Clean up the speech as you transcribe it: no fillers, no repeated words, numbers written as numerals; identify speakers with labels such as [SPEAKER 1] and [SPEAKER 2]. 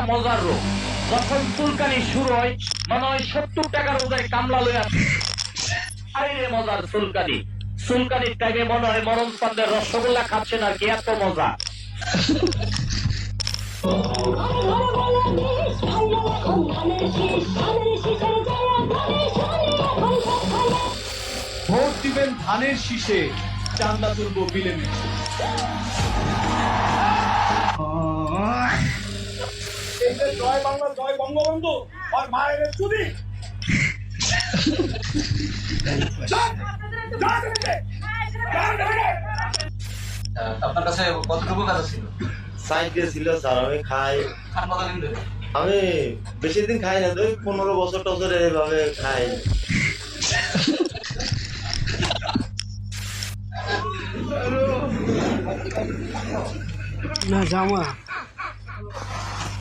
[SPEAKER 1] মজার রোগ। যখন চুলকানি শুরু হয় মনে হয় 70 টাকার ওদের কামলা লইয়া আরে মজার চুলকানি। চুলকানির টাইমে মনে হয় মরণ পান্ডের রসগোল্লা খাচ্ছেন আর কি, এত মজা।
[SPEAKER 2] ভোট দিবেন ধানের শীষে, চান্দা তুলবো বিলে মিশে।
[SPEAKER 3] জয় বাংলা, জয় বঙ্গবন্ধু আর মায়ের চুরি।
[SPEAKER 4] আপনার কাছে কতটুকু কাজ ছিল?
[SPEAKER 5] সাইকেল ছিল স্যার, আমি খাই।
[SPEAKER 4] খান কতদিন ধরে?
[SPEAKER 5] আমি বেশি দিন খাই না, তো 15 বছর টছর এইভাবে খাই।
[SPEAKER 6] না জামা